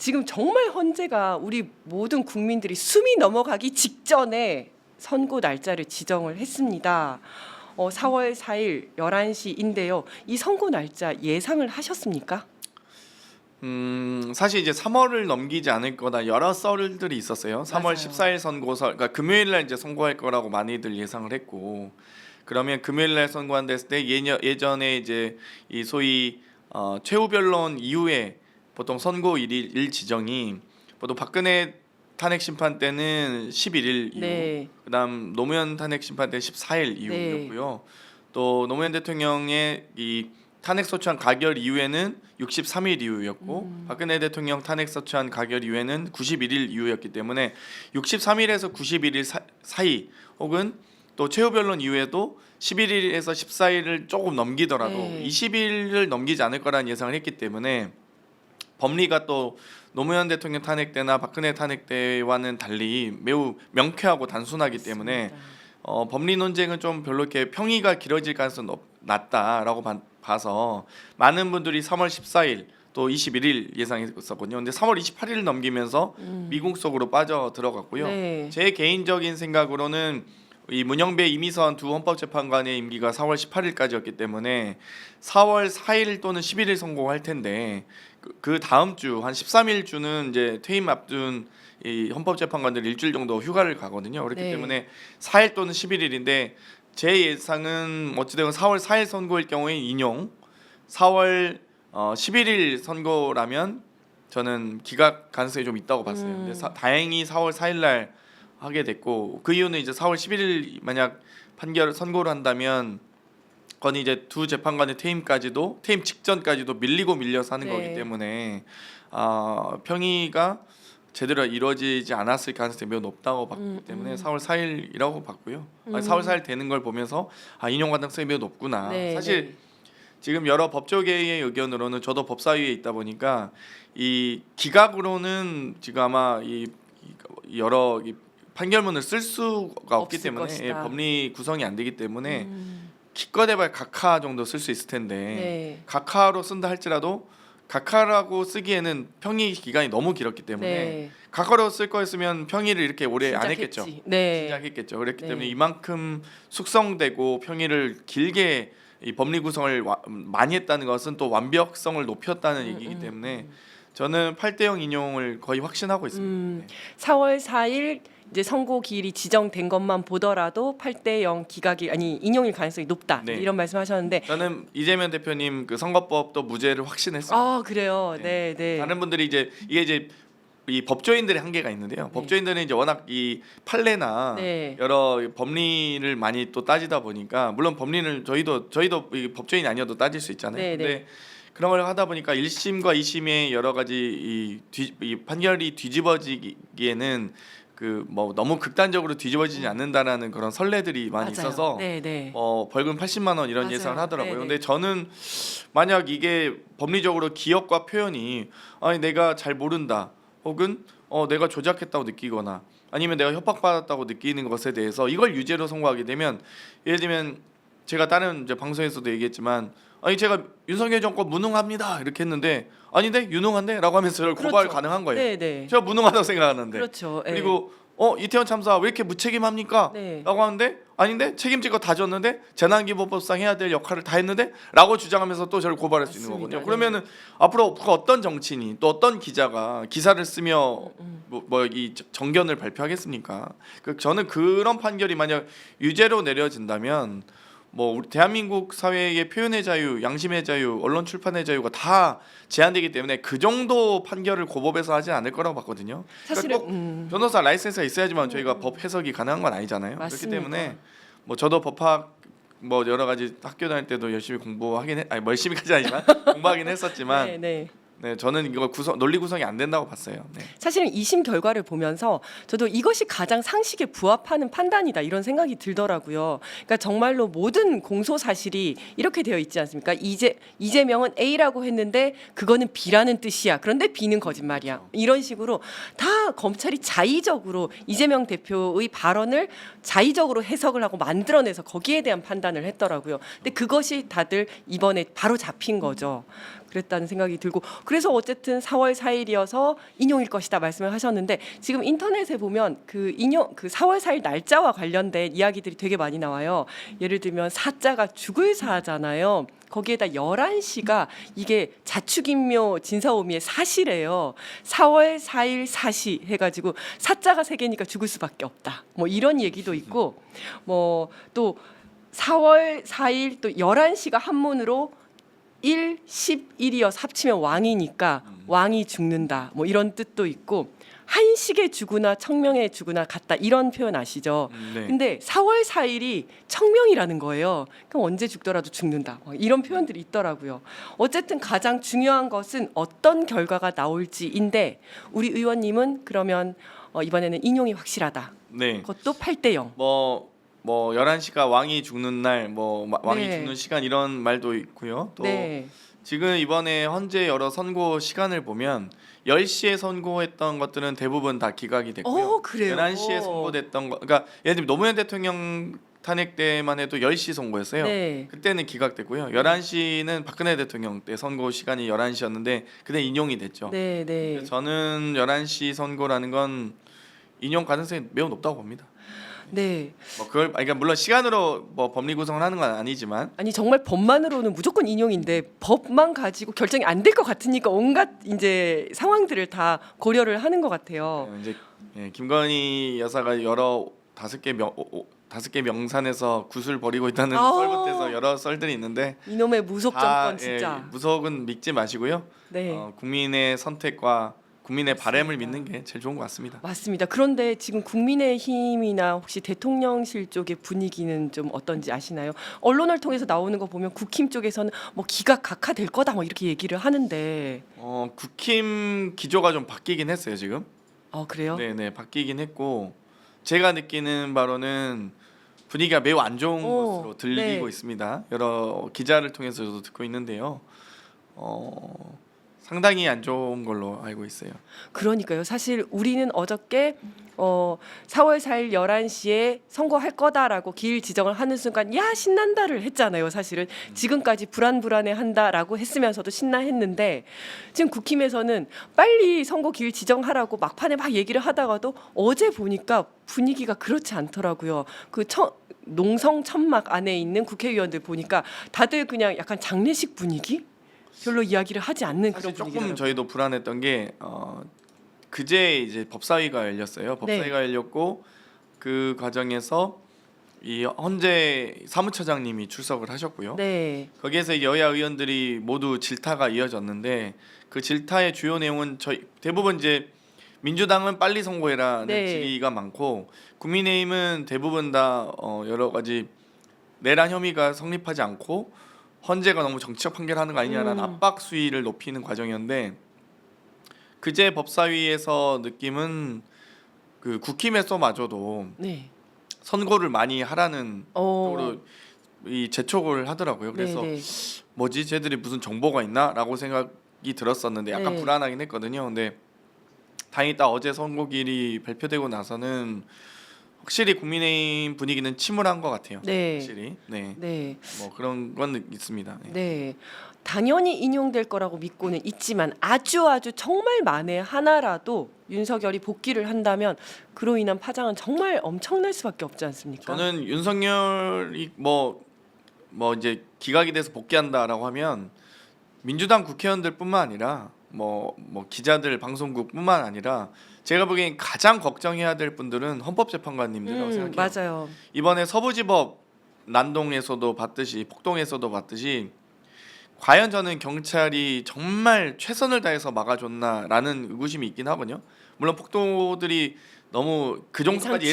지금 정말 헌재가 우리 모든 국민들이 숨이 넘어가기 직전에 선고 날짜를 지정을 했습니다. 4월 4일 11시인데요. 이 선고 날짜 예상을 하셨습니까? 사실 이제 3월을 넘기지 않을 거다 여러 썰들이 있었어요. 3월 맞아요. 14일 선고설, 그러니까 금요일 날 이제 선고할 거라고 많이들 예상을 했고, 그러면 금요일 날 선고한다 했을 때 예전에 이제 이 소위 최후 변론 이후에 보통 선고일 지정이 보통 박근혜 탄핵 심판 때는 11일 이후, 네. 그다음 노무현 탄핵 심판 때 14일 이후였고요. 또 노무현 대통령의 이 탄핵 소추안 가결 이후에는 63일 이후였고 박근혜 대통령 탄핵 소추안 가결 이후에는 91일 이후였기 때문에 63일에서 91일 사이 혹은 또 최후 변론 이후에도 11일에서 14일을 조금 넘기더라도 네. 20일을 넘기지 않을 거라는 예상을 했기 때문에 법리가 또 노무현 대통령 탄핵 때나 박근혜 탄핵 때와는 달리 매우 명쾌하고 단순하기 때문에 법리 논쟁은 좀 별로 이렇게 평의가 길어질 가능성은 낮다라고 봐서 많은 분들이 3월 14일 또 21일 예상했었거든요. 근데 3월 28일을 넘기면서 미궁 속으로 빠져 들어갔고요. 네. 제 개인적인 생각으로는 이 문영배, 이미선 두 헌법재판관의 임기가 4월 18일까지였기 때문에 4월 4일 또는 11일 선고할 텐데 그 다음 주 한 13일 주는 이제 퇴임 앞둔 이 헌법재판관들 일주일 정도 휴가를 가거든요. 그렇기 네. 때문에 4일 또는 11일인데 제 예상은 어찌되건 4월 4일 선고일 경우에 인용, 4월 11일 선고라면 저는 기각 가능성이 좀 있다고 봤어요. 근데 다행히 4월 4일 날 하게 됐고, 그 이유는 이제 4월 11일 만약 판결 선고를 한다면 그건 이제 두 재판관의 퇴임 직전까지도 밀려서 하는 네. 거기 때문에 평의가 제대로 이루어지지 않았을 가능성이 매우 높다고 봤기 때문에 4월 4일이라고 봤고요. 4월 4일 되는 걸 보면서 인용 가능성이 매우 높구나. 네, 사실 네. 지금 여러 법조계의 의견으로는 저도 법사위에 있다 보니까 이 기각으로는 지금 아마 이 여러 판결문을 쓸 수가 없기 없을 때문에 것이다. 법리 구성이 안 되기 때문에 기껏해봐야 각하 정도 쓸 수 있을 텐데 네. 각하로 쓴다 할지라도 각하라고 쓰기에는 평의 기간이 너무 길었기 때문에 네. 각하로 쓸 거였으면 평의를 이렇게 오래 안 했겠죠. 진작했지. 네. 시작했겠죠. 그렇기 네. 때문에 이만큼 숙성되고 평의를 길게 이 법리 구성을 많이 했다는 것은 또 완벽성을 높였다는 얘기이기 때문에 저는 8대0 인용을 거의 확신하고 있습니다. 네. 4월 4일 이제 선고 기일이 지정된 것만 보더라도 8대0 기각이 인용일 가능성이 높다. 네. 이런 말씀하셨는데 저는 이재명 대표님 그 선거법도 무죄를 확신했어요. 그래요. 네. 네. 다른 분들이 이제 이게 이제 이 법조인들의 한계가 있는데요. 법조인들은 이제 워낙 이 판례나 네. 여러 법리를 많이 또 따지다 보니까 물론 법리를 저희도 이 법조인이 아니어도 따질 수 있잖아요. 네, 근데 네. 그런 걸 하다 보니까 1심과 2심의 여러 가지 이 판결이 뒤집어지기에는 그 뭐 너무 극단적으로 뒤집어지지 않는다라는 그런 선례들이 많이 맞아요. 있어서 네. 벌금 80만 원 이런 맞아요. 예상을 하더라고요. 네네. 근데 저는 만약 이게 법리적으로 기억과 표현이 내가 잘 모른다 혹은 내가 조작했다고 느끼거나 아니면 내가 협박받았다고 느끼는 것에 대해서 이걸 유죄로 선고하게 되면 예를 들면 제가 다른 이제 방송에서도 얘기했지만 제가 윤석열 정권 무능합니다 이렇게 했는데 아닌데 유능한데라고 하면서 저를 고발 그렇죠. 가능한 거예요. 네. 제가 무능하다고 생각하는데 그렇죠. 네. 그리고 이태원 참사 왜 이렇게 무책임합니까? 네. 라고 하는데 아닌데 책임질 거 다 졌는데 재난기본법상 해야 될 역할을 다 했는데 라고 주장하면서 또 저를 고발할 수 있는 맞습니다. 거거든요. 그러면은 앞으로 그 어떤 정치인이 또 어떤 기자가 기사를 쓰며 이 정견을 발표하겠습니까? 저는 그런 판결이 만약 유죄로 내려진다면 우리 대한민국 사회의 표현의 자유, 양심의 자유, 언론 출판의 자유가 다 제한되기 때문에 그 정도 판결을 고법에서 하지 않을 거라고 봤거든요. 사실은 꼭 변호사 라이센스가 있어야지만 저희가 법 해석이 가능한 건 아니잖아요. 그렇기 맞습니다. 때문에 저도 법학 여러 가지 학교 다닐 때도 열심히 공부하긴 열심히까지 아니지만 공부하긴 했었지만 네. 네, 저는 이거 논리 구성이 안 된다고 봤어요. 네. 사실은 2심 결과를 보면서 저도 이것이 가장 상식에 부합하는 판단이다 이런 생각이 들더라고요. 그러니까 정말로 모든 공소 사실이 이렇게 되어 있지 않습니까? 이재명은 A라고 했는데 그거는 B라는 뜻이야. 그런데 B는 거짓말이야. 그렇죠. 이런 식으로 다 검찰이 자의적으로 이재명 대표의 발언을 자의적으로 해석을 하고 만들어내서 거기에 대한 판단을 했더라고요. 근데 그것이 다들 이번에 바로 잡힌 거죠. 그랬다는 생각이 들고 그래서 어쨌든 4월 4일이어서 인용일 것이다 말씀을 하셨는데 지금 인터넷에 보면 그 인용 그 4월 4일 날짜와 관련된 이야기들이 되게 많이 나와요. 예를 들면 사자가 죽을 사잖아요. 거기에다 11시가 이게 자축인묘 진사오미의 사시래요. 4월 4일 사시 해가지고 사자가 세 개니까 죽을 수밖에 없다. 뭐 이런 얘기도 있고 뭐 또 4월 4일 또 11시가 한문으로 1, 11이어서 합치면 왕이니까 왕이 죽는다. 뭐 이런 뜻도 있고 한식에 죽으나 청명에 죽으나 같다 이런 표현 아시죠? 네. 근데 4월 4일이 청명이라는 거예요. 그럼 언제 죽더라도 죽는다. 뭐 이런 표현들이 있더라고요. 어쨌든 가장 중요한 것은 어떤 결과가 나올지인데 우리 의원님은 그러면 이번에는 인용이 확실하다. 네. 그것도 8대 0. 뭐 11시가 왕이 죽는 날, 뭐 왕이 네. 죽는 시간 이런 말도 있고요. 또 네. 지금 이번에 현재 여러 선고 시간을 보면 10시에 선고했던 것들은 대부분 다 기각이 됐고요. 그래요. 11시에 선고됐던 거, 그러니까 예를 들면 노무현 대통령 탄핵 때만 해도 10시 선고였어요. 네. 그때는 기각됐고요. 11시는 박근혜 대통령 때 선고 시간이 11시였는데 그때 인용이 됐죠. 네, 네. 그래서 저는 11시 선고라는 건 인용 가능성이 매우 높다고 봅니다. 네. 뭐 그걸 그러니까 물론 시간으로 뭐 법리 구성을 하는 건 아니지만 아니 정말 법만으로는 무조건 인용인데 법만 가지고 결정이 안 될 것 같으니까 온갖 이제 상황들을 다 고려를 하는 것 같아요. 이제 김건희 여사가 여러 다섯 개 명산에서 굿을 벌이고 있다는 아. 썰 같아서 여러 썰들이 있는데 이놈의 무속 다, 정권 진짜. 무속은 믿지 마시고요. 네. 국민의 선택과 국민의 맞습니다. 바람을 믿는 게 제일 좋은 것 같습니다. 맞습니다. 그런데 지금 국민의힘이나 혹시 대통령실 쪽의 분위기는 좀 어떤지 아시나요? 언론을 통해서 나오는 거 보면 국힘 쪽에서는 뭐 기각 각하될 거다 뭐 이렇게 얘기를 하는데 국힘 기조가 좀 바뀌긴 했어요 지금. 그래요? 네네 바뀌긴 했고 제가 느끼는 바로는 분위기가 매우 안 좋은 것으로 들리고 네. 있습니다. 여러 기자를 통해서도 듣고 있는데요. 상당히 안 좋은 걸로 알고 있어요. 그러니까요. 사실 우리는 어저께 4월 4일 11시에 선거할 거다라고 기일 지정을 하는 순간 야 신난다를 했잖아요. 사실은 지금까지 불안해 한다라고 했으면서도 신나했는데 지금 국힘에서는 빨리 선거 기일 지정하라고 막판에 막 얘기를 하다가도 어제 보니까 분위기가 그렇지 않더라고요. 농성 천막 안에 있는 국회의원들 보니까 다들 그냥 약간 장례식 분위기? 별로 이야기를 하지 않는 사실 그런 조금 분위기더라고요. 저희도 불안했던 게 그제 이제 법사위가 열렸어요. 법사위가 열렸고 그 과정에서 이 헌재 사무처장님이 출석을 하셨고요. 네. 거기에서 여야 의원들이 모두 질타가 이어졌는데 그 질타의 주요 내용은 저희 대부분 이제 민주당은 빨리 선고해라는 네. 질의가 많고 국민의힘은 대부분 다 여러 가지 내란 혐의가 성립하지 않고 헌재가 너무 정치적 판결하는 거 아니냐라는 압박 수위를 높이는 과정이었는데 그제 법사위에서 느낌은 그 국힘에서마저도 네. 선고를 많이 하라는 쪽으로 이 재촉을 하더라고요. 그래서 네, 뭐지 쟤들이 무슨 정보가 있나라고 생각이 들었었는데 약간 네. 불안하긴 했거든요. 근데 다행히 딱 어제 선고일이 발표되고 나서는 확실히 국민의힘 분위기는 침울한 것 같아요. 네. 확실히 네. 네. 뭐 그런 건 있습니다. 네. 네. 당연히 인용될 거라고 믿고는 있지만 아주 정말 만에 하나라도 윤석열이 복귀를 한다면 그로 인한 파장은 정말 엄청날 수밖에 없지 않습니까? 저는 윤석열이 뭐 이제 기각이 돼서 복귀한다라고 하면 민주당 국회의원들뿐만 아니라 뭐 기자들 방송국뿐만 아니라 제가 보기엔 가장 걱정해야 될 분들은 헌법재판관님들이라고 생각해요. 맞아요. 이번에 서부지법 난동에서도 봤듯이 폭동에서도 봤듯이 과연 저는 경찰이 정말 최선을 다해서 막아줬나라는 의구심이 있긴 하거든요. 물론 폭도들이 너무 그 정도까지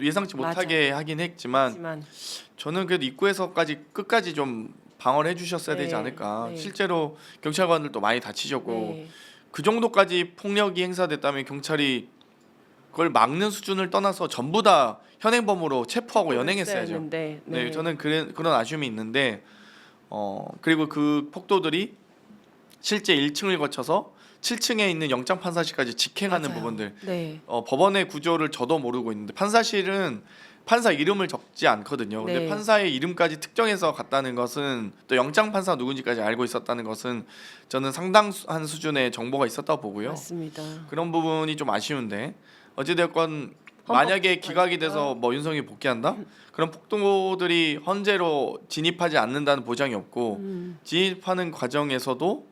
예상치 못하게 하긴 했지만 하지만 저는 그래도 입구에서까지 끝까지 좀 방어를 해주셨어야 되지 네, 않을까. 네. 실제로 경찰관들도 많이 다치셨고 네. 그 정도까지 폭력이 행사됐다면 경찰이 그걸 막는 수준을 떠나서 전부 다 현행범으로 체포하고 연행했어야죠. 했었는데, 네, 저는 그런 아쉬움이 있는데 그리고 그 폭도들이 실제 1층을 거쳐서 7층에 있는 영장 판사실까지 직행하는 맞아요. 부분들 네. 법원의 구조를 저도 모르고 있는데 판사실은 판사 이름을 적지 않거든요. 근데 네. 판사의 이름까지 특정해서 갔다는 것은 또 영장 판사 누군지까지 알고 있었다는 것은 저는 상당한 수준의 정보가 있었다고 보고요. 맞습니다. 그런 부분이 좀 아쉬운데 어찌됐건 만약에 기각이 돼서 뭐 윤석열이 복귀한다? 그럼 폭도들이 헌재로 진입하지 않는다는 보장이 없고 진입하는 과정에서도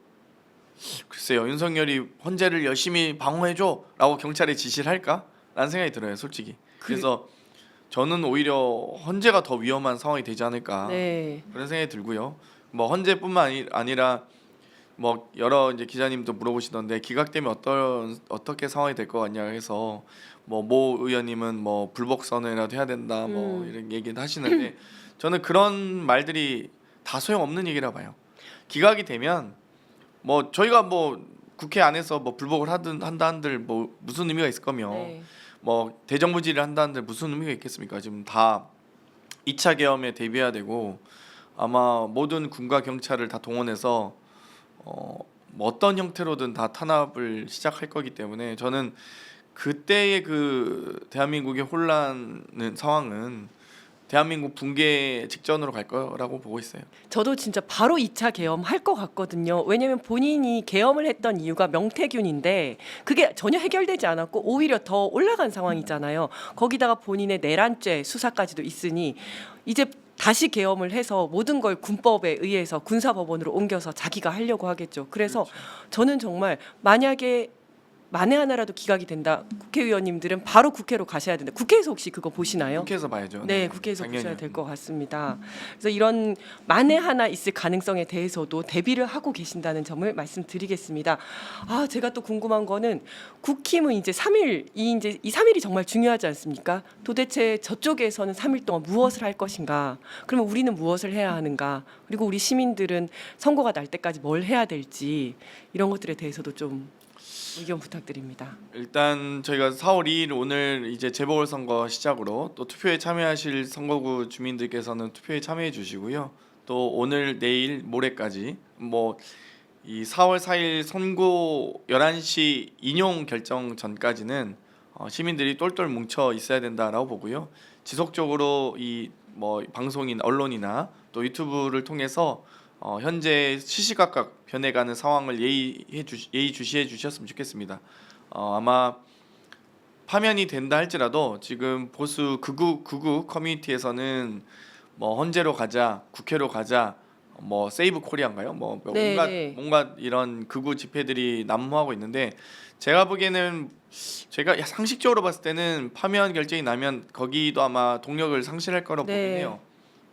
글쎄요 윤석열이 헌재를 열심히 방어해줘라고 경찰에 지시를 할까? 라는 생각이 들어요 솔직히. 그래서 저는 오히려 헌재가 더 위험한 상황이 되지 않을까 네. 그런 생각이 들고요. 뭐 헌재뿐만 아니라 뭐 여러 이제 기자님도 물어보시던데 기각되면 어떻게 상황이 될 것 같냐 해서 모 의원님은 뭐 불복 선언이라도 해야 된다 뭐 이런 얘기를 하시는데 저는 그런 말들이 다 소용없는 얘기라 봐요. 기각이 되면 뭐 저희가 뭐 국회 안에서 뭐 불복을 한다 한들 뭐 무슨 의미가 있을 거며 네. 뭐 대정부질을 한다 한들 무슨 의미가 있겠습니까? 지금 다 2차 계엄에 대비해야 되고 아마 모든 군과 경찰을 다 동원해서 뭐 어떤 형태로든 다 탄압을 시작할 거기 때문에 저는 그때의 그 대한민국의 혼란은 상황은 대한민국 붕괴 직전으로 갈 거라고 보고 있어요. 저도 진짜 바로 2차 계엄 할 것 같거든요. 왜냐하면 본인이 계엄을 했던 이유가 명태균인데 그게 전혀 해결되지 않았고 오히려 더 올라간 상황이잖아요. 거기다가 본인의 내란죄 수사까지도 있으니 이제 다시 계엄을 해서 모든 걸 군법에 의해서 군사법원으로 옮겨서 자기가 하려고 하겠죠. 그래서 저는 정말 만약에 만에 하나라도 기각이 된다. 국회의원님들은 바로 국회로 가셔야 된다. 국회에서 혹시 그거 보시나요? 국회에서 봐야죠. 네, 국회에서 당연히. 보셔야 될 것 같습니다. 그래서 이런 만에 하나 있을 가능성에 대해서도 대비를 하고 계신다는 점을 말씀드리겠습니다. 아, 제가 또 궁금한 거는 국힘은 이제 3일 이 3일이 정말 중요하지 않습니까? 도대체 저쪽에서는 3일 동안 무엇을 할 것인가? 그러면 우리는 무엇을 해야 하는가? 그리고 우리 시민들은 선거가 날 때까지 뭘 해야 될지 이런 것들에 대해서도 좀 의견 부탁드립니다. 일단 저희가 4월 2일 오늘 이제 재보궐선거 시작으로 또 투표에 참여하실 선거구 주민들께서는 투표에 참여해 주시고요. 또 오늘 내일 모레까지 뭐 이 4월 4일 선고 11시 인용 결정 전까지는 시민들이 똘똘 뭉쳐 있어야 된다라고 보고요. 지속적으로 이 뭐 방송인 언론이나 또 유튜브를 통해서 현재 시시각각 변해가는 상황을 예의주시해 주셨으면 좋겠습니다. 아마 파면이 된다 할지라도 지금 보수 극우 커뮤니티에서는 뭐 헌재로 가자, 국회로 가자, 뭐 세이브 코리아인가요? 뭐 네. 온갖 이런 극우 집회들이 난무하고 있는데 제가 보기에는 제가 상식적으로 봤을 때는 파면 결정이 나면 거기도 아마 동력을 상실할 거라고 네. 보긴 해요.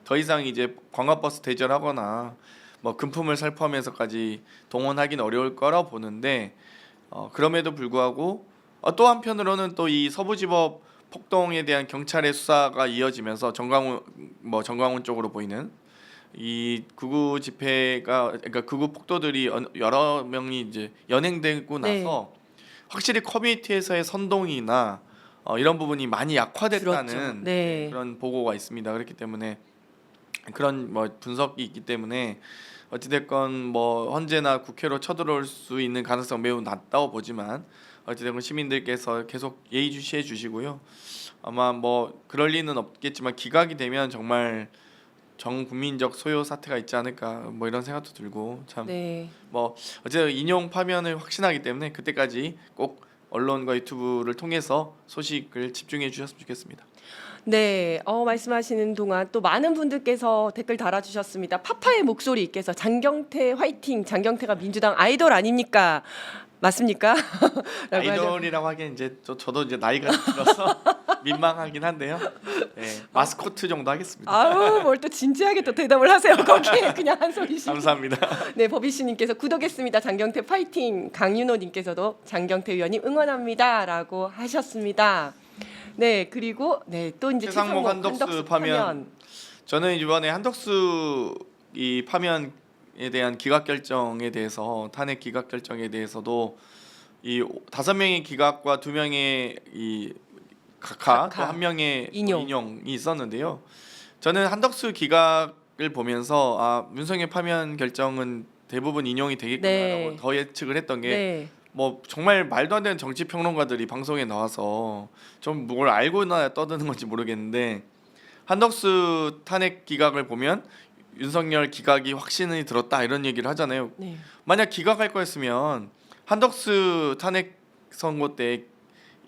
더 이상 이제 관광버스 대절하거나 뭐 금품을 살포하면서까지 동원하기는 어려울 거라 보는데 그럼에도 불구하고 또 한편으로는 또 이 서부지법 폭동에 대한 경찰의 수사가 이어지면서 정광훈 쪽으로 보이는 이 극우 집회가 그러니까 극우 폭도들이 여러 명이 이제 연행되고 네. 나서 확실히 커뮤니티에서의 선동이나 이런 부분이 많이 약화됐다는 들었죠. 네. 그런 보고가 있습니다. 그렇기 때문에 그런 뭐 분석이 있기 때문에 어찌됐건 뭐 헌재나 국회로 쳐들어올 수 있는 가능성 매우 낮다고 보지만 어찌됐건 시민들께서 계속 예의주시해 주시고요. 아마 뭐 그럴 리는 없겠지만 기각이 되면 정말 전 국민적 소요 사태가 있지 않을까 뭐 이런 생각도 들고 참 네. 뭐 어쨌든 인용 파면을 확신하기 때문에 그때까지 꼭 언론과 유튜브를 통해서 소식을 집중해 주셨으면 좋겠습니다. 네, 말씀하시는 동안 또 많은 분들께서 댓글 달아주셨습니다. 파파의 목소리께서 장경태 화이팅, 장경태가 민주당 아이돌 아닙니까? 맞습니까? 라고 하죠. 아이돌이라고 하기엔 이제 저도 이제 나이가 들어서 민망하긴 한데요. 네, 마스코트 정도 하겠습니다. 아우, 뭘 또 진지하게 또 대답을 하세요. 거기에 그냥 한 소리씩. 감사합니다. 네, 법이씨님께서 구독했습니다. 장경태 파이팅. 강윤호님께서도 장경태 의원님 응원합니다라고 하셨습니다. 네, 그리고 네, 또 이제 최상목 한덕수 파면. 저는 이번에 한덕수 이 파면에 대한 기각 결정에 대해서 탄핵 기각 결정에 대해서도 이 5명의 기각과 2명의 이 각하 또 1명의 인용이 있었는데요. 저는 한덕수 기각을 보면서 윤석열 파면 결정은 대부분 인용이 되겠구나라고 더 예측을 했던 게 뭐 정말 말도 안 되는 정치 평론가들이 방송에 나와서 좀 뭘 알고나 떠드는 건지 모르겠는데 한덕수 탄핵 기각을 보면 윤석열 기각이 확신이 들었다 이런 얘기를 하잖아요. 네. 만약 기각할 거였으면 한덕수 탄핵 선고 때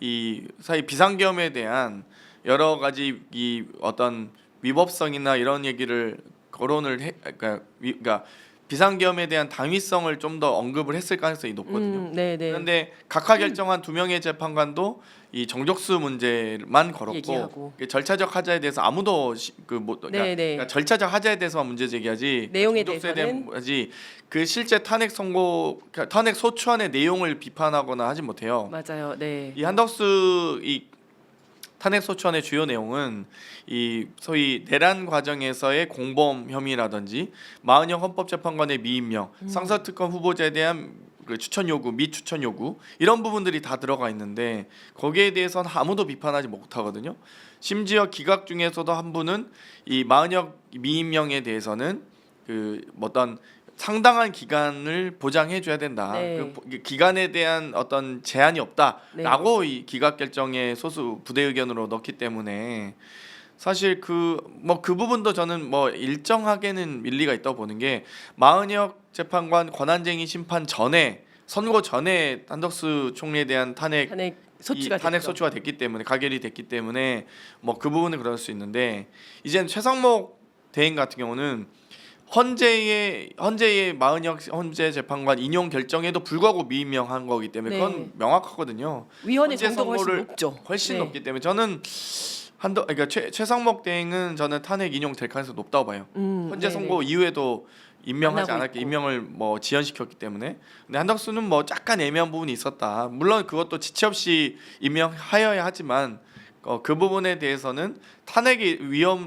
이 사이 비상계엄에 대한 여러 가지 이 어떤 위법성이나 이런 얘기를 거론을 그러니까 비상계엄에 대한 당위성을 좀 더 언급을 했을 가능성이 높거든요. 네, 네. 그런데 각하 결정한 두 명의 재판관도 이 정족수 문제만 걸었고 얘기하고. 절차적 하자에 대해서 아무도 그러니까, 네, 네. 그러니까 절차적 하자에 대해서만 문제 제기하지 내용에 정족수에 대해서는 대한 하지 그 실제 탄핵 선고 그러니까 탄핵 소추안의 내용을 비판하거나 하지 못해요. 맞아요. 네. 이 한덕수 이 탄핵 소추안의 주요 내용은 이 소위 내란 과정에서의 공범 혐의라든지 마은영 헌법재판관의 미임명, 상서특검 후보자에 대한 그 추천 요구, 미추천 요구 이런 부분들이 다 들어가 있는데 거기에 대해서는 아무도 비판하지 못하거든요. 심지어 기각 중에서도 한 분은 이 마은영 미임명에 대해서는 그 어떤 상당한 기간을 보장해 줘야 된다. 네. 그 기간에 대한 어떤 제한이 없다라고 이 기각 결정에 소수 부대 의견으로 넣기 때문에 사실 그 부분도 저는 뭐 일정하게는 일리가 있다고 보는 게 마은혁 재판관 권한쟁의 심판 전에 선고 전에 한덕수 총리에 대한 탄핵 소추가 탄핵 됐죠. 소추가 됐기 때문에 가결이 됐기 때문에 뭐 그 부분은 그럴 수 있는데 이제는 최상목 대행 같은 경우는 헌재의 마은혁 헌재 재판관 인용 결정에도 불구하고 미임명한 거기 때문에 네. 그건 명확하거든요. 위헌의 헌재 정도가 훨씬 선고를 높죠. 훨씬 네. 높기 때문에 저는 그러니까 최상목 대행은 저는 탄핵 인용될 가능성이 높다고 봐요. 헌재 네네. 선고 이후에도 임명하지 안 하고 않았기 있고. 임명을 뭐 지연시켰기 때문에 근데 한덕수는 뭐 약간 애매한 부분이 있었다. 물론 그것도 지체 없이 임명하여야 하지만 그 부분에 대해서는 탄핵이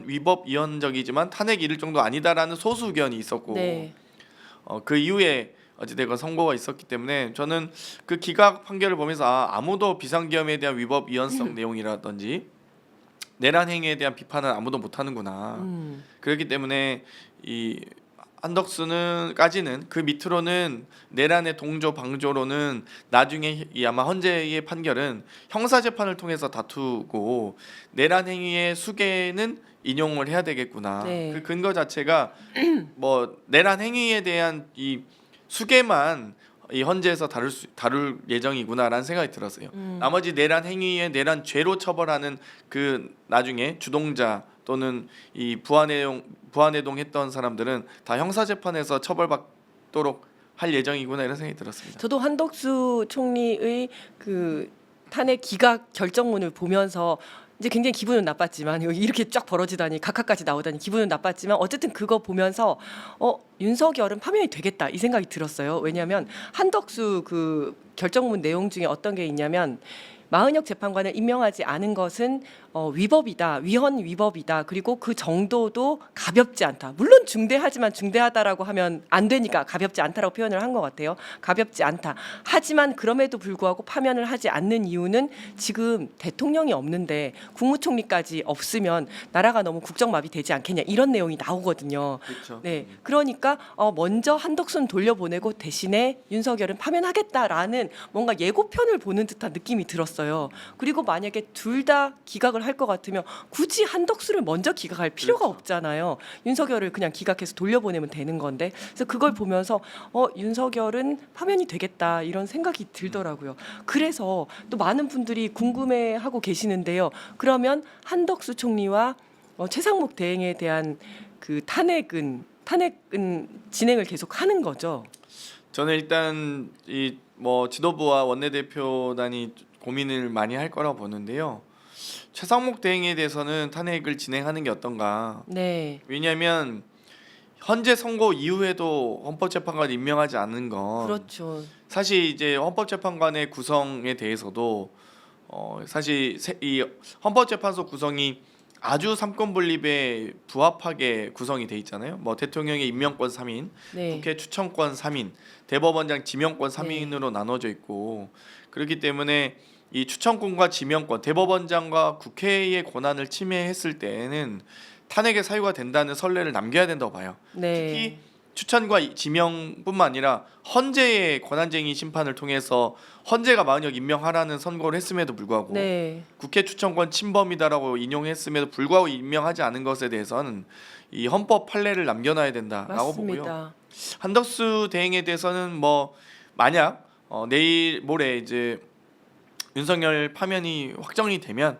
위법 위헌적이지만 탄핵이 이를 정도 아니다라는 소수 의견이 있었고 네. 그 이후에 어찌됐건 선고가 있었기 때문에 저는 그 기각 판결을 보면서 아무도 비상계엄에 대한 위법 위헌성 내용이라든지 내란 행위에 대한 비판은 아무도 못하는구나. 그렇기 때문에 이 한덕수는까지는 그 밑으로는 내란의 동조 방조로는 나중에 이 아마 헌재의 판결은 형사 재판을 통해서 다투고 내란 행위의 수개는 인용을 해야 되겠구나. 네. 그 근거 자체가 뭐 내란 행위에 대한 이 수개만 이 헌재에서 다룰 예정이구나라는 생각이 들었어요. 나머지 내란 행위에 내란 죄로 처벌하는 그 나중에 주동자 또는 이 부안해동 했던 사람들은 다 형사 재판에서 처벌받도록 할 예정이구나 이런 생각이 들었습니다. 저도 한덕수 총리의 그 탄핵 기각 결정문을 보면서 이제 굉장히 기분은 나빴지만 이렇게 쫙 벌어지다니 각하까지 나오다니 기분은 나빴지만 어쨌든 그거 보면서 윤석열은 파면이 되겠다 이 생각이 들었어요. 왜냐하면 한덕수 그 결정문 내용 중에 어떤 게 있냐면 마은혁 재판관을 임명하지 않은 것은 위법이다, 위헌 위법이다. 그리고 그 정도도 가볍지 않다. 물론 중대하지만 중대하다라고 하면 안 되니까 가볍지 않다라고 표현을 한 것 같아요. 가볍지 않다. 하지만 그럼에도 불구하고 파면을 하지 않는 이유는 지금 대통령이 없는데 국무총리까지 없으면 나라가 너무 국정마비 되지 않겠냐 이런 내용이 나오거든요. 그렇죠. 네, 그러니까 먼저 한덕수는 돌려보내고 대신에 윤석열은 파면하겠다라는 뭔가 예고편을 보는 듯한 느낌이 들었어요. 그리고 만약에 둘 다 기각을 할 것 같으면 굳이 한덕수를 먼저 기각할 필요가 그렇죠. 없잖아요. 윤석열을 그냥 기각해서 돌려보내면 되는 건데 그래서 그걸 보면서 윤석열은 파면이 되겠다 이런 생각이 들더라고요. 그래서 또 많은 분들이 궁금해하고 계시는데요. 그러면 한덕수 총리와 최상목 대행에 대한 그 탄핵은 진행을 계속 하는 거죠. 저는 일단 이 뭐 지도부와 원내대표단이 고민을 많이 할 거라고 보는데요. 최상목 대행에 대해서는 탄핵을 진행하는 게 어떤가? 네. 왜냐하면 헌재 선고 이후에도 헌법재판관 임명하지 않은 건 그렇죠. 사실 이제 헌법재판관의 구성에 대해서도 사실 이 헌법재판소 구성이 아주 삼권 분립에 부합하게 구성이 돼 있잖아요. 뭐 대통령의 임명권 3인, 네. 국회 추천권 3인, 대법원장 지명권 3인으로 나눠져 있고 그렇기 때문에 이 추천권과 지명권, 대법원장과 국회의 권한을 침해했을 때에는 탄핵의 사유가 된다는 선례를 남겨야 된다고 봐요. 네. 특히 추천과 지명뿐만 아니라 헌재의 권한쟁의 심판을 통해서 헌재가 만약 임명하라는 선고를 했음에도 불구하고 네. 국회 추천권 침범이다라고 인용했음에도 불구하고 임명하지 않은 것에 대해서는 이 헌법 판례를 남겨놔야 된다라고 보고요. 맞습니다. 한덕수 대행에 대해서는 뭐 만약 내일 모레 이제 윤석열 파면이 확정이 되면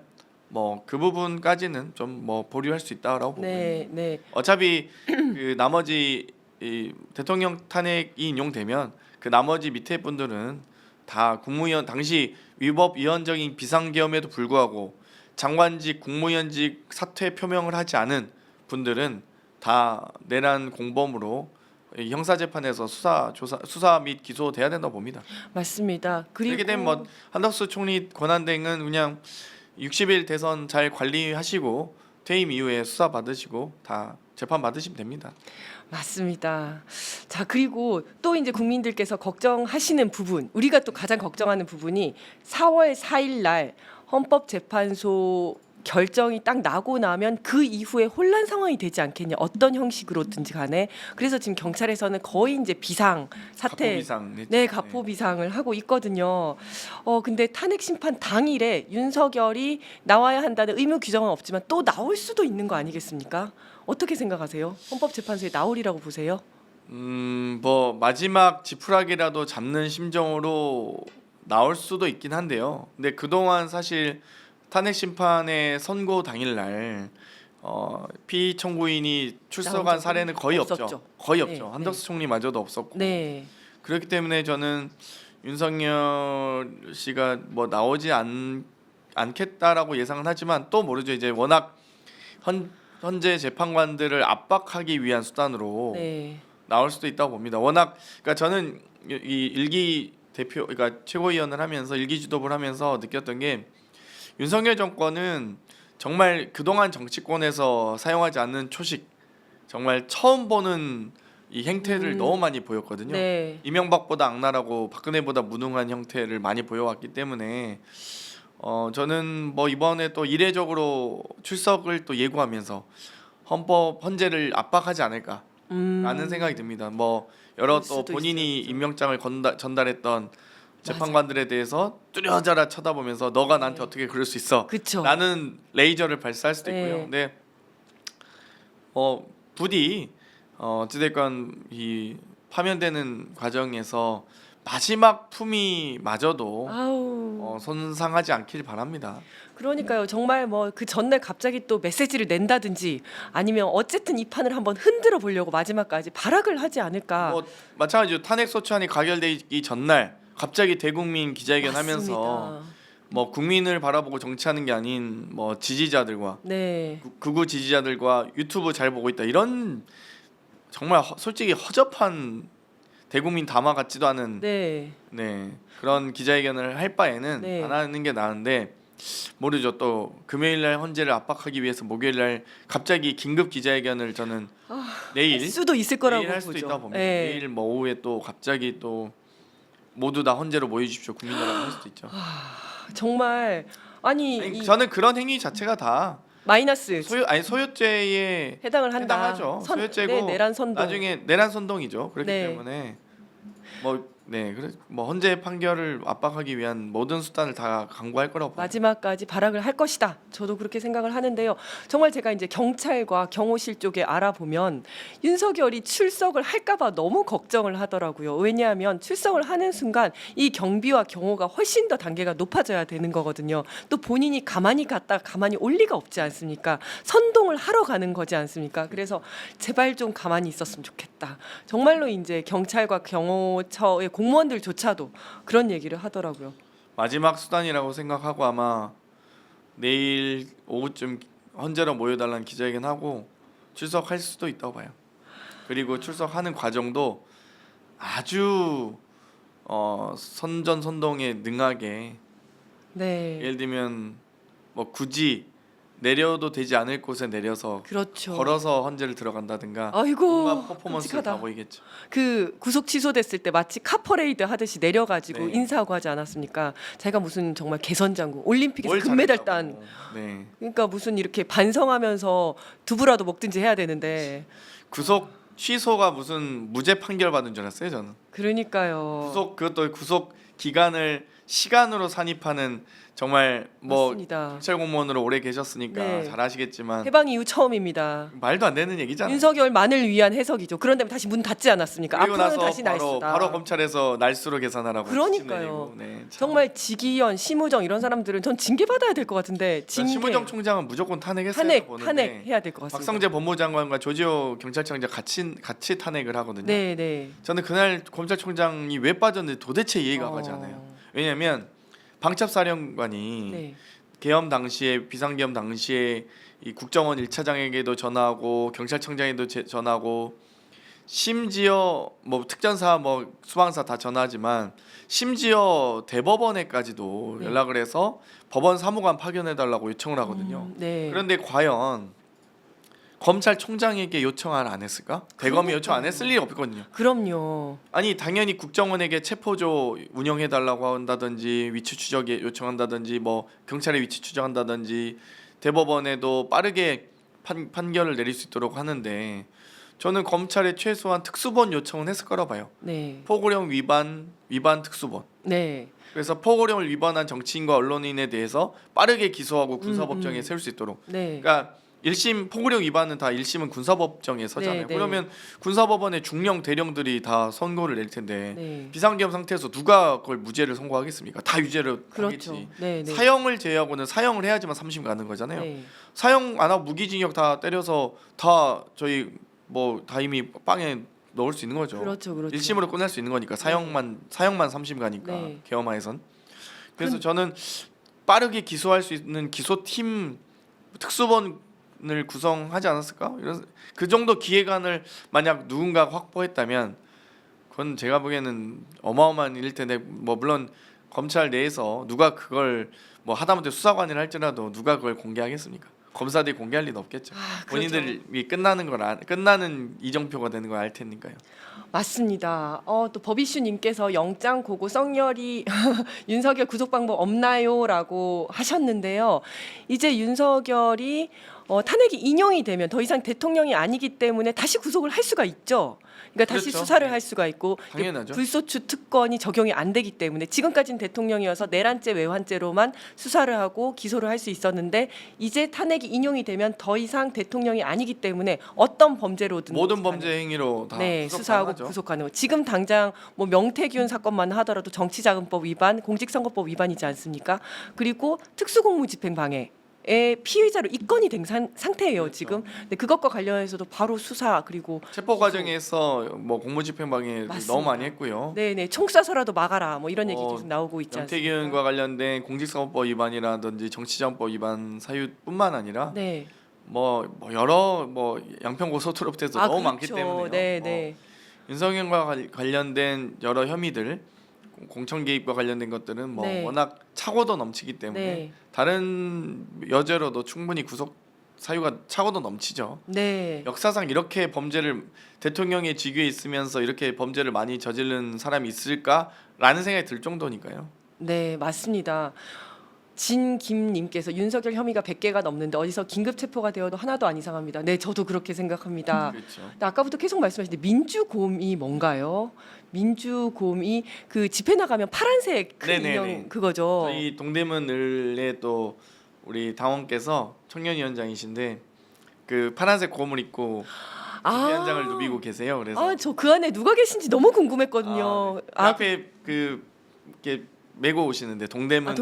뭐 그 부분까지는 좀 뭐 보류할 수 있다라고 보고요. 네, 네. 어차피 그 나머지 이 대통령 탄핵이 인용되면 그 나머지 밑에 분들은 다 국무위원 당시 위법위헌적인 비상계엄에도 불구하고 장관직 국무위원직 사퇴 표명을 하지 않은 분들은 다 내란 공범으로 이 형사재판에서 수사 및 기소돼야 된다고 봅니다. 맞습니다. 그리고 이렇게 되면 뭐 한덕수 총리 권한대행은 그냥 60일 대선 잘 관리하시고 퇴임 이후에 수사 받으시고 다 재판 받으시면 됩니다. 맞습니다. 자, 그리고 또 이제 국민들께서 걱정하시는 부분, 우리가 또 가장 걱정하는 부분이 4월 4일 날 헌법재판소 결정이 딱 나고 나면 그 이후에 혼란 상황이 되지 않겠냐, 어떤 형식으로든지 간에. 그래서 지금 경찰에서는 거의 이제 비상 사태, 가포비상 네, 가포 비상을 하고 있거든요. 근데 탄핵 심판 당일에 윤석열이 나와야 한다는 의무 규정은 없지만 또 나올 수도 있는 거 아니겠습니까? 어떻게 생각하세요? 헌법재판소에 나오리라고 보세요? 뭐 마지막 지푸라기라도 잡는 심정으로 나올 수도 있긴 한데요. 근데 그동안 사실 탄핵 심판의 선고 당일날 피의 청구인이 출석한 적은 사례는 거의 없었죠. 없죠. 거의 네, 없죠. 한덕수 총리마저도 없었고. 네, 그렇기 때문에 저는 윤석열 씨가 뭐 나오지 않겠다라고 예상은 하지만 또 모르죠. 이제 워낙 현재 재판관들을 압박하기 위한 수단으로 네, 나올 수도 있다고 봅니다. 워낙 그러니까 저는 이 일기 대표 그러니까 최고위원을 하면서 일기 지도부를 하면서 느꼈던 게 윤석열 정권은 정말 그동안 정치권에서 사용하지 않는 초식 정말 처음 보는 이 행태를 너무 많이 보였거든요. 네, 이명박보다 악랄하고 박근혜보다 무능한 형태를 많이 보여왔기 때문에 저는 뭐 이번에 또 이례적으로 출석을 또 예고하면서 헌재를 압박하지 않을까라는 생각이 듭니다. 뭐 여러 그럴 또 수도 본인이 있어요. 임명장을 전달했던 재판관들에 대해서 뚜려져라 쳐다보면서 너가 나한테 어떻게 그럴 수 있어? 그쵸. 라는 레이저를 발사할 수도 네. 있고요. 근데 부디 어찌됐건 이 파면되는 과정에서 마지막 품위마저도 아우, 손상하지 않길 바랍니다. 그러니까요. 정말 뭐 그 전날 갑자기 또 메시지를 낸다든지 아니면 어쨌든 이 판을 한번 흔들어 보려고 마지막까지 발악을 하지 않을까. 뭐 마찬가지로 탄핵 소추안이 가결되기 전날 갑자기 대국민 기자회견하면서 맞습니다. 뭐 국민을 바라보고 정치하는 게 아닌 뭐 지지자들과 네, 극우 지지자들과 유튜브 잘 보고 있다 이런 정말 솔직히 허접한 대국민 담화 같지도 않은 네, 그런 기자회견을 할 바에는 네. 안 하는 게 나은데 모르죠. 또 금요일날 헌재를 압박하기 위해서 목요일날 갑자기 긴급 기자회견을 저는 내일 할 수도 있을 거라고 내일 할 수도 보죠. 있다 봅니다. 네. 내일 뭐 오후에 또 갑자기 또 모두 다 헌재로 모여주십시오 국민이라고 할 수도 있죠. 정말 아니, 아니, 이 저는 그런 행위 자체가 다 마이너스 소유죄에 해당을 한다. 해당하죠. 소유죄고 네, 내란 선동. 나중에 내란 선동이죠. 그렇기 네. 때문에 뭐 헌재 판결을 압박하기 위한 모든 수단을 다 강구할 거라고 봅니다. 마지막까지 발악을 할 것이다. 저도 그렇게 생각을 하는데요. 정말 제가 이제 경찰과 경호실 쪽에 알아보면 윤석열이 출석을 할까봐 너무 걱정을 하더라고요. 왜냐하면 출석을 하는 순간 이 경비와 경호가 훨씬 더 단계가 높아져야 되는 거거든요. 또 본인이 가만히 갔다 가만히 올 리가 없지 않습니까? 선동을 하러 가는 거지 않습니까? 그래서 제발 좀 가만히 있었으면 좋겠다. 정말로 이제 경찰과 경호처의 공무원들조차도 그런 얘기를 하더라고요. 마지막 수단이라고 생각하고 아마 내일 오후쯤 헌재로 모여달라는 기자회견하고 출석할 수도 있다고 봐요. 그리고 출석하는 과정도 아주 선전선동에 능하게 네, 예를 들면 뭐 굳이 내려도 되지 않을 곳에 내려서 그렇죠. 걸어서 헌재를 들어간다든가 아이고, 뭔가 퍼포먼스가 끔찍하다. 다 보이겠죠. 그 구속 취소됐을 때 마치 카퍼레이드 하듯이 내려가지고 네. 인사하고 하지 않았습니까? 자기가 무슨 정말 개선장군, 올림픽에서 뭘 금메달 잘했다고. 딴, 네. 그러니까 무슨 이렇게 반성하면서 두부라도 먹든지 해야 되는데 구속 취소가 무슨 무죄 판결 받은 줄 알았어요 저는. 그러니까요. 그것도 구속 기간을 시간으로 산입하는 정말 뭐 맞습니다. 경찰 공무원으로 오래 계셨으니까 네. 잘 아시겠지만 해방 이후 처음입니다. 말도 안 되는 얘기잖아요. 윤석열만을 위한 해석이죠. 그런 다음에 다시 문 닫지 않았습니까? 그리고 앞으로는 나서 다시 날수다. 바로 검찰에서 날수로 계산하라고 그러니까요. 지침 내리고. 네, 참. 정말 지기현, 심우정 이런 사람들은 전 징계 받아야 될 것 같은데 전 심우정 총장은 무조건 탄핵했어야 보는데 탄핵해야 될 것 같습니다. 박성재 법무장관과 조지호 경찰청장 같이 탄핵을 하거든요. 네, 네. 저는 그날 검찰총장이 왜 빠졌는지 도대체 이해가 가지 않아요. 왜냐하면 방첩사령관이 네. 계엄 당시에 비상계엄 당시에 이 국정원 1차장에게도 전화하고 경찰청장에도 전화하고 심지어 뭐 특전사 뭐 수방사 다 전화하지만 심지어 대법원에까지도 네. 연락을 해서 법원 사무관 파견해 달라고 요청을 하거든요. 네. 그런데 과연 검찰총장에게 요청을 안 했을까? 대검이 요청 안 했을 일이 없거든요. 그럼요. 아니 당연히 국정원에게 체포조 운영해 달라고 한다든지 위치 추적에 요청한다든지 뭐 경찰에 위치 추적한다든지 대법원에도 빠르게 판결을 내릴 수 있도록 하는데 저는 검찰에 최소한 특수본 요청은 했을 거라 봐요. 네. 포고령 위반 특수본. 네. 그래서 포고령을 위반한 정치인과 언론인에 대해서 빠르게 기소하고 군사법정에 세울 수 있도록. 네. 그러니까 1심 포고령 위반은 다 1심은 군사법정에 서잖아요. 네, 네. 그러면 군사법원의 중령 대령들이 다 선고를 낼 텐데 네. 비상계엄 상태에서 누가 그걸 무죄를 선고하겠습니까? 다 유죄로 그렇죠. 하겠지. 네, 네. 사형을 제외하고는 사형을 해야지만 3심 가는 거잖아요. 네. 사형 안 하고 무기징역 다 때려서 다 저희 뭐 다 이미 빵에 넣을 수 있는 거죠. 그렇죠. 그렇죠. 1심으로 끝낼 수 있는 거니까 사형만 3심 가니까 네. 계엄하에선. 그래서 저는 빠르게 기소할 수 있는 기소팀 특수본을 구성하지 않았을까? 이런 그 정도 기획안을 만약 누군가 확보했다면 그건 제가 보기에는 어마어마한 일일 텐데 뭐 물론 검찰 내에서 누가 그걸 뭐 하다못해 수사관을 할지라도 누가 그걸 공개하겠습니까? 검사들이 공개할 리는 없겠죠. 그렇죠. 본인들이 끝나는 이정표가 되는 걸 알 테니까요. 맞습니다. 또 법이슈님께서 영장 고고 썩렬이 윤석열 구속 방법 없나요?라고 하셨는데요. 이제 윤석열이 탄핵이 인용이 되면 더 이상 대통령이 아니기 때문에 다시 구속을 할 수가 있죠. 그러니까 다시 그렇죠. 수사를 할 수가 있고 당연하죠. 불소추 특권이 적용이 안 되기 때문에 지금까지는 대통령이어서 내란죄 외환죄로만 수사를 하고 기소를 할 수 있었는데 이제 탄핵이 인용이 되면 더 이상 대통령이 아니기 때문에 어떤 범죄로든 모든 범죄 행위로 다 네, 구속 수사하고 가능하죠. 구속하는 거. 지금 당장 뭐 명태균 사건만 하더라도 정치자금법 위반, 공직선거법 위반이지 않습니까? 그리고 특수공무집행방해. 의 피의자로 입건이 된 상태예요 그렇죠. 지금. 근데 그것과 관련해서도 바로 수사 그리고 체포 과정에서 뭐 공무집행방해 맞습니다. 너무 많이 했고요. 네네 총 쏴서라도 막아라 뭐 이런 얘기 어, 계속 나오고 있지 않습니까? 명태균과 관련된 공직선거법 위반이라든지 정치자금법 위반 사유뿐만 아니라 네. 뭐 여러 뭐 양평고속도로부터 너무 많기 때문에요. 네네. 윤석열과 관련된 여러 혐의들 공천 개입과 관련된 것들은 뭐 네. 워낙 차고도 넘치기 때문에 네. 다른 여죄로도 충분히 구속 사유가 차고도 넘치죠. 네. 역사상 이렇게 범죄를 대통령의 직위에 있으면서 이렇게 범죄를 많이 저지른 사람이 있을까라는 생각이 들 정도니까요. 네, 맞습니다. 진김님께서 윤석열 혐의가 100개가 넘는데 어디서 긴급 체포가 되어도 하나도 안 이상합니다. 네, 저도 그렇게 생각합니다. 그렇죠. 근데 아까부터 계속 말씀하시는데 민주곰이 뭔가요? 민주곰이 그 집회 나가면 파란색 그 네네네. 인형 그거죠. 저희 동대문을에 또 우리 당원께서 청년위원장이신데 그 파란색 곰을 입고 위원장을 누비고 계세요. 그래서 저 그 안에 누가 계신지 너무 궁금했거든요. 네. 그 앞에 그 이렇게 메고 오시는데 동대문.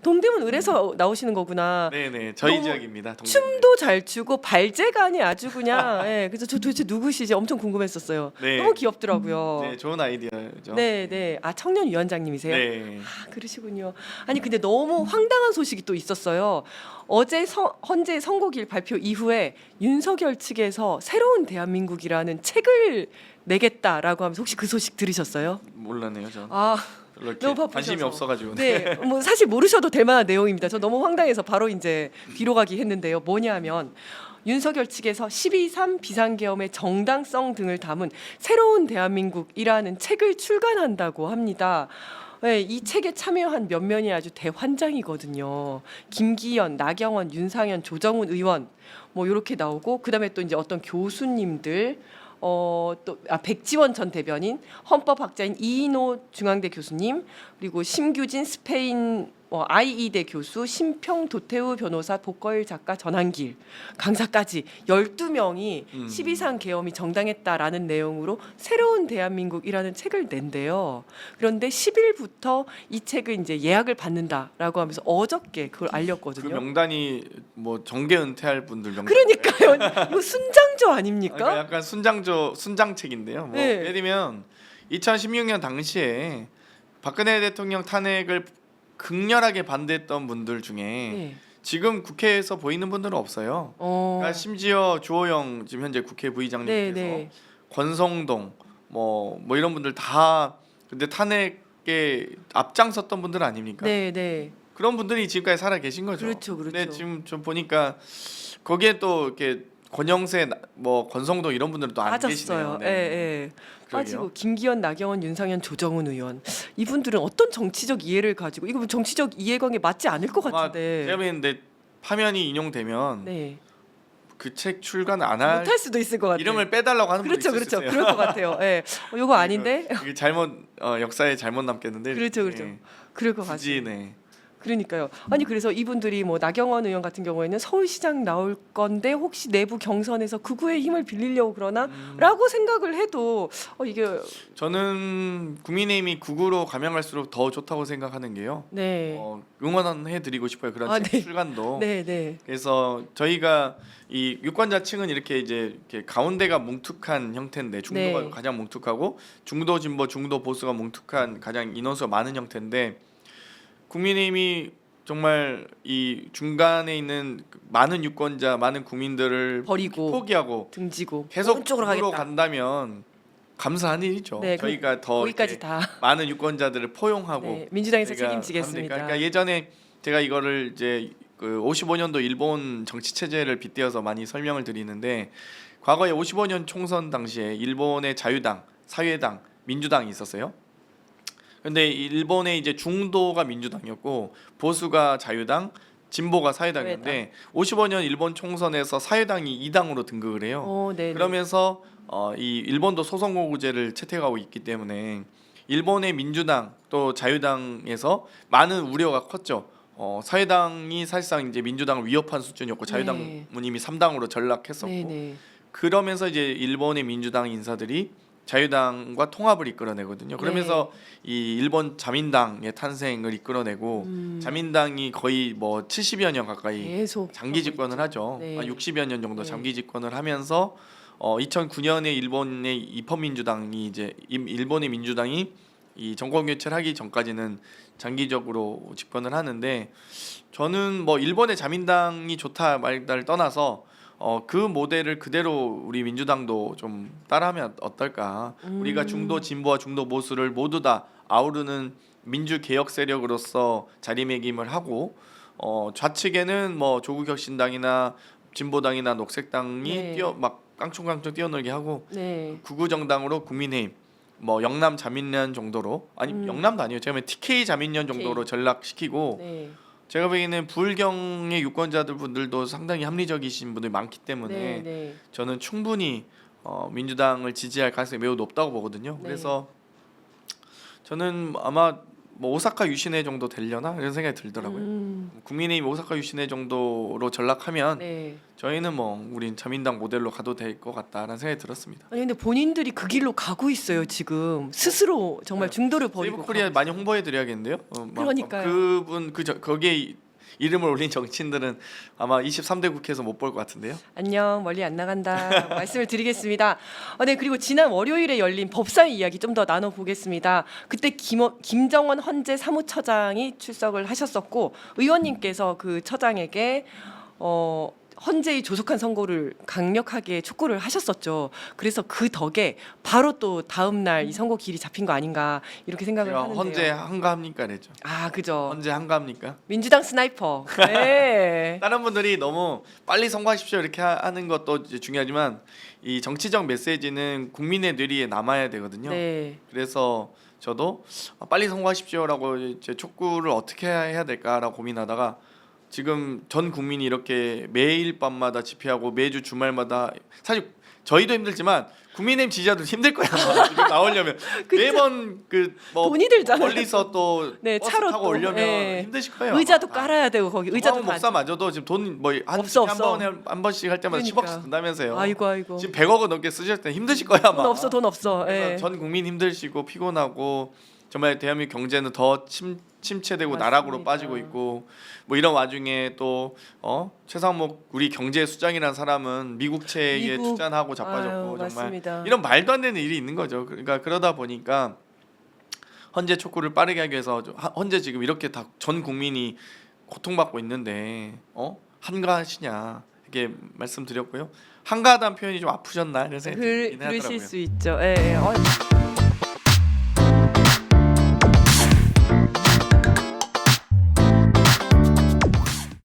동대문을에서 나오시는 거구나. 네네 저희 너무 지역입니다. 동대문. 춤도 잘 추고 발재간이 아주 그냥 예. 그래서 저 도대체 누구시지 엄청 궁금했었어요. 네. 너무 귀엽더라고요. 네 좋은 아이디어죠. 네, 네. 아 청년 위원장님이세요? 네. 아, 그러시군요. 아니 근데 너무 황당한 소식이 또 있었어요. 어제 헌재 선고일 발표 이후에 윤석열 측에서 새로운 대한민국이라는 책을 내겠다라고 하면서 혹시 그 소식 들으셨어요? 몰랐네요 전. 아, 별로 이렇게 너무 바쁘셔서. 관심이 없어가지고. 네, 뭐 사실 모르셔도 될 만한 내용입니다. 저 너무 황당해서 바로 이제 뒤로 가기 했는데요. 뭐냐면 윤석열 측에서 12.3 비상계엄의 정당성 등을 담은 새로운 대한민국이라는 책을 출간한다고 합니다. 네, 이 책에 참여한 몇 면이 아주 대환장이거든요. 김기현, 나경원, 윤상현, 조정훈 의원 뭐 이렇게 나오고 그다음에 또 이제 어떤 교수님들 백지원 전 대변인, 헌법학자인 이인호 중앙대 교수님, 그리고 심규진 스페인 IE대 교수, 심평 도태우 변호사, 복거일 작가, 전한길 강사까지 12명이 12상 계엄이 정당했다라는 내용으로 새로운 대한민국이라는 책을 낸대요. 그런데 10일부터 이 책을 이제 예약을 받는다라고 하면서 어저께 그걸 그 알렸거든요. 명단이 뭐 정계 은퇴할 분들 명단. 그러니까요. 이거 순장조 아닙니까? 그러니까 약간 순장책인데요. 뭐 네. 예를 들면 2016년 당시에 박근혜 대통령 탄핵을 극렬하게 반대했던 분들 중에 네. 지금 국회에서 보이는 분들은 없어요. 그러니까 심지어 주호영 지금 현재 국회 부의장님께서 네. 권성동 뭐 이런 분들 다 근데 탄핵에 앞장섰던 분들 아닙니까? 네. 그런 분들이 지금까지 살아 계신 거죠. 그렇죠. 근데 지금 좀 보니까 거기에 또 이렇게 권영세 뭐 권성동 이런 분들은 또 안 계시네요. 빠졌어요. 예. 그러게요. 빠지고 김기현, 나경원, 윤상현, 조정훈 의원 이분들은 어떤 정치적 이해를 가지고 이거 뭐 정치적 이해관계 맞지 않을 것 아마 같은데. 제가 보는데 파면이 인용되면 네. 그 책 출간 안 할 못할 수도 있을 것 같아요. 이름을 빼달라고 하는 분이 그렇죠. 있을 수 있어요. 그럴 것 같아요. 예. 이거 아닌데. 이게 잘못 역사에 잘못 남겠는데. 그렇죠. 예, 그럴 것 굳이 같아요. 네. 그러니까요. 아니 그래서 이분들이 뭐 나경원 의원 같은 경우에는 서울시장 나올 건데 혹시 내부 경선에서 극우의 힘을 빌리려고 그러나라고 생각을 해도 이게 저는 국민의힘이 국으로 가명할수록 더 좋다고 생각하는 게요. 네. 응원해드리고 싶어요. 그런 아, 책 네. 출간도. 네. 그래서 저희가 이 유권자층은 이렇게 이제 이렇게 가운데가 뭉툭한 형태인데 중도가 네. 가장 뭉툭하고 중도 진보 중도 보수가 뭉툭한 가장 인원수가 많은 형태인데 국민의힘이 정말 이 중간에 있는 많은 유권자 많은 국민들을 버리고 포기하고 등지고 계속 오른쪽으로 국으로 가겠다. 간다면 감사한 일이죠. 네, 저희가 더 거기까지 이렇게 다 많은 유권자들을 포용하고 네, 민주당에서 저희가 책임지겠습니다. 하면 그러니까 예전에 제가 이거를 이제 그 55년도 일본 정치 체제를 빗대어서 많이 설명을 드리는데 과거에 55년 총선 당시에 일본의 자유당, 사회당, 민주당이 있었어요. 근데 일본의 이제 중도가 민주당이었고 보수가 자유당, 진보가 사회당인데 55년 일본 총선에서 사회당이 2당으로 등극을 해요. 네. 그러면서 이 일본도 소선거구제를 채택하고 있기 때문에 일본의 민주당 또 자유당에서 많은 우려가 컸죠. 사회당이 사실상 이제 민주당을 위협한 수준이었고 자유당은 이미 3당으로 전락했었고 네. 그러면서 이제 일본의 민주당 인사들이 자유당과 통합을 이끌어내거든요. 그러면서 이 일본 자민당의 탄생을 이끌어내고 자민당이 거의 뭐 70여 년 가까이 계속 장기 집권을 하죠. 네. 60여 년 정도 네. 장기 집권을 하면서 2009년에 일본의 입헌민주당이 이제 일본의 민주당이 이 정권 교체를 하기 전까지는 장기적으로 집권을 하는데 저는 뭐 일본의 자민당이 좋다 말다를 떠나서 그 모델을 그대로 우리 민주당도 좀 따라하면 어떨까? 우리가 중도 진보와 중도 보수를 모두 다 아우르는 민주 개혁 세력으로서 자리매김을 하고 좌측에는 뭐 조국혁신당이나 진보당이나 녹색당이 막 깡총깡총 뛰어놀게 하고 극우 정당으로 국민의힘 뭐 영남 자민련 정도로 아니 영남도 아니에요. 제가 보면 TK 자민련 정도로 전락시키고 제가 보기에는 불경의 유권자들 분들도 상당히 합리적이신 분들이 많기 때문에 저는 충분히 민주당을 지지할 가능성이 매우 높다고 보거든요. 그래서 저는 아마 뭐 오사카 유신회 정도 되려나 이런 생각이 들더라고요. 국민의힘 오사카 유신회 정도로 전락하면 저희는 뭐 우린 자민당 모델로 가도 될 것 같다라는 생각이 들었습니다. 아니 근데 본인들이 그 길로 가고 있어요 지금 스스로 정말 중도를 버리고. 세이브코리아 많이 홍보해 드려야겠는데요. 그러니까요. 그분 거기에 이름을 올린 정치인들은 아마 23대 국회에서 못 볼 것 같은데요. 안녕 멀리 안 나간다 말씀을 드리겠습니다. 네 그리고 지난 월요일에 열린 법사위 이야기 좀 더 나눠보겠습니다. 그때 김정원 헌재 사무처장이 출석을 하셨었고 의원님께서 그 처장에게 헌재의 조속한 선고를 강력하게 촉구를 하셨었죠. 그래서 그 덕에 바로 또 다음 날 이 선고 길이 잡힌 거 아닌가 이렇게 생각을 제가 하는데요. 헌재 한가합니까 그랬죠. 그죠. 헌재 한가합니까? 민주당 스나이퍼. 네. 다른 분들이 너무 빨리 선거하십시오 이렇게 하는 것도 이제 중요하지만 이 정치적 메시지는 국민의 뇌리에 남아야 되거든요. 그래서 저도 빨리 선거하십시오라고 이제 촉구를 어떻게 해야 될까라고 고민하다가 지금 전 국민이 이렇게 매일 밤마다 집회하고 매주 주말마다 사실 저희도 힘들지만 국민의힘 지지자도 힘들 거야. 지금 나오려면 매번 그뭐 돈이 들잖아요. 멀리서 또 네, 버스 차로 타고 또, 오려면 예. 힘드실 거예요. 의자도 아마. 깔아야 되고 거기 의자도 정광훈 목사마저도 지금 돈 뭐한 없어, 한 없어. 번에 한 번씩 할 때마다 그러니까. 10억씩 든다면서요. 아이고. 지금 100억은 넘게 쓰실 때 힘드실 거야 아마. 돈 없어. 그래서 예. 전 국민 힘드시고 피곤하고 정말 대한민국 경제는 더 침체되고 맞습니다. 나락으로 빠지고 있고 뭐 이런 와중에 또 최상목 우리 경제 수장이라는 사람은 미국채에 미국. 투자하고 자빠졌고 아유, 정말 맞습니다. 이런 말도 안 되는 일이 있는 거죠. 그러니까 그러다 보니까 헌재 촉구를 빠르게 하기 위해서 헌재 지금 이렇게 다 전 국민이 고통받고 있는데 한가하시냐 이렇게 말씀드렸고요. 한가하다는 표현이 좀 아프셨나 이런 생각이 들긴 하더라고요. 그러실 수 있죠. 예.